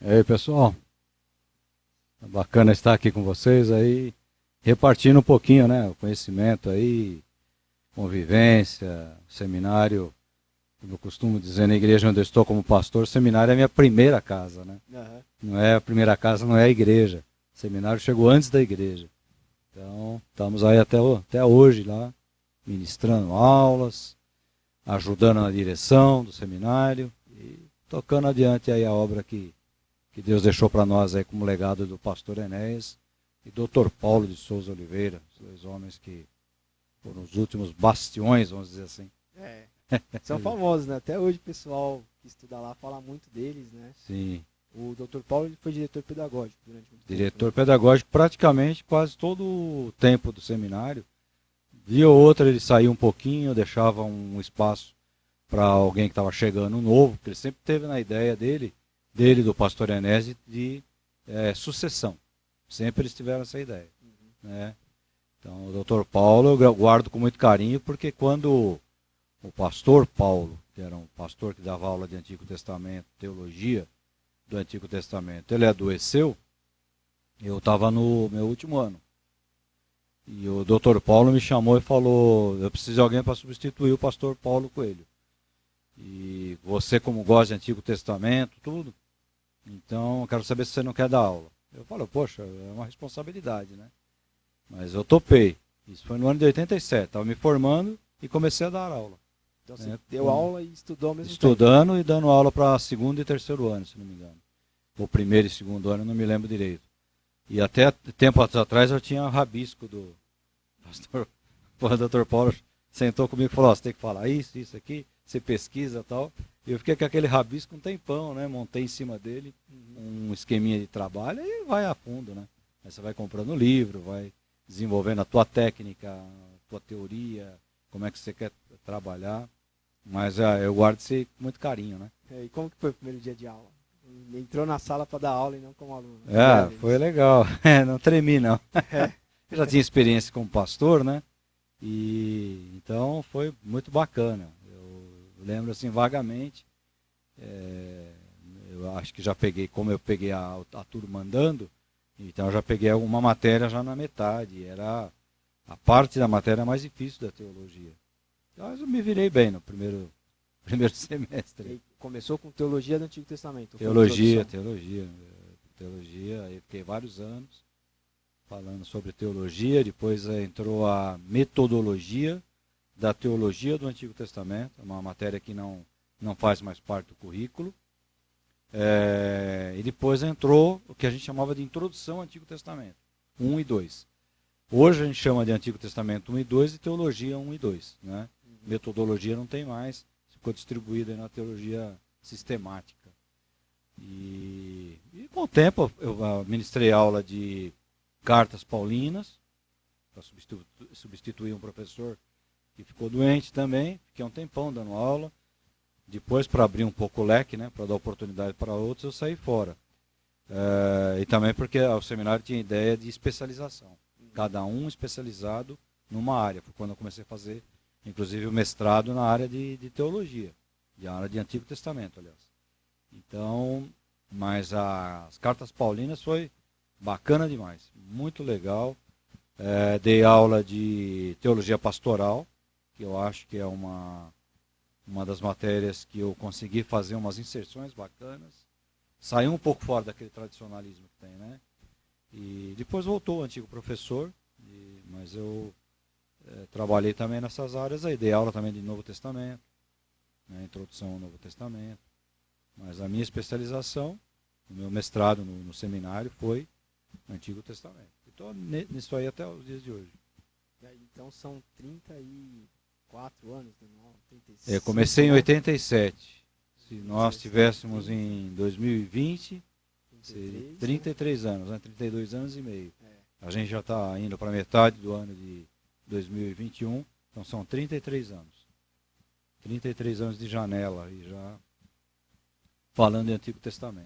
E aí, pessoal, é bacana estar aqui com vocês aí, repartindo um pouquinho, né, o conhecimento aí, convivência, seminário. Como eu costumo dizer na igreja onde eu estou como pastor, o seminário é a minha primeira casa, né? Aham. Não é a primeira casa, não é a igreja. O seminário chegou antes da igreja. Então, estamos aí até hoje lá, ministrando aulas, ajudando na direção do seminário e tocando adiante aí a obra que Deus deixou para nós aí como legado do pastor Enéas e Dr. Paulo de Souza Oliveira, os dois homens que foram os últimos bastiões, vamos dizer assim. É. São famosos, né? Até hoje o pessoal que estuda lá fala muito deles, né? Sim, O Dr. Paulo ele foi diretor pedagógico durante muito tempo, diretor né? pedagógico praticamente quase todo o tempo do seminário. Dia ou outra ele saía um pouquinho, deixava um espaço para alguém que estava chegando novo, porque ele sempre teve na ideia dele do pastor Enéas, de sucessão. Sempre eles tiveram essa ideia. Né? Então, o doutor Paulo eu guardo com muito carinho, porque quando o pastor Paulo, que era um pastor que dava aula de Antigo Testamento, teologia do Antigo Testamento, ele adoeceu, eu estava no meu último ano. E o doutor Paulo me chamou e falou, eu preciso de alguém para substituir o pastor Paulo Coelho. E você, como gosta de Antigo Testamento, tudo, então eu quero saber se você não quer dar aula. Eu falei, poxa, é uma responsabilidade, né? Mas eu topei. Isso foi no ano de 87. Estava me formando e comecei a dar aula. Então você Né? deu aula e estudou ao mesmo tempo. Estudando e dando aula para segundo e terceiro ano, se não me engano. Ou primeiro e segundo ano, não me lembro direito. E até tempo atrás eu tinha rabisco do pastor. O doutor Paulo sentou comigo e falou, você tem que falar isso aqui, você pesquisa e tal. E eu fiquei com aquele rabisco um tempão, né? Montei em cima dele um esqueminha de trabalho e vai a fundo, né? Aí você vai comprando livro, vai desenvolvendo a tua técnica, a tua teoria, como é que você quer trabalhar. Mas eu guardo isso com muito carinho, né? E como que foi o primeiro dia de aula? Ele entrou na sala para dar aula e não como aluno. Foi legal. Não tremi, não. Eu já tinha experiência como pastor, né? E então foi muito bacana. Eu lembro assim vagamente. Eu acho que já peguei, como eu peguei a turma andando, então eu já peguei uma matéria já na metade. Era a parte da matéria mais difícil da teologia. Mas eu me virei bem no primeiro semestre. E começou com teologia do Antigo Testamento. Teologia. Aí fiquei vários anos falando sobre teologia. Depois entrou a metodologia da teologia do Antigo Testamento, uma matéria que não faz mais parte do currículo. E depois entrou o que a gente chamava de introdução ao Antigo Testamento, 1 e 2. Hoje a gente chama de Antigo Testamento 1 e 2 e teologia 1 e 2. Né? Metodologia não tem mais, ficou distribuída na teologia sistemática. E com o tempo eu ministrei aula de cartas paulinas, para substituir um professor que ficou doente também, fiquei um tempão dando aula. Depois, para abrir um pouco o leque, né, para dar oportunidade para outros, eu saí fora. E também porque o seminário tinha ideia de especialização. Cada um especializado numa área. Foi quando eu comecei a fazer, inclusive, o mestrado na área de teologia, na área de Antigo Testamento, aliás. Então, mas as cartas paulinas foi bacana demais, muito legal. Dei aula de teologia pastoral, que eu acho que é uma das matérias que eu consegui fazer umas inserções bacanas. Saiu um pouco fora daquele tradicionalismo que tem, né? E depois voltou o antigo professor, mas eu trabalhei também nessas áreas aí. Dei aula também de Novo Testamento, né, introdução ao Novo Testamento. Mas a minha especialização, o meu mestrado no seminário foi no Antigo Testamento. Estou nisso aí até os dias de hoje. Então são 34 anos, né? 35, Eu comecei em né? 87. Se nós tivéssemos em 2020, seria 33 anos, né? 32 anos e meio. A gente já está indo para metade do ano de 2021, então são 33 anos. 33 anos de janela, e já falando em Antigo Testamento.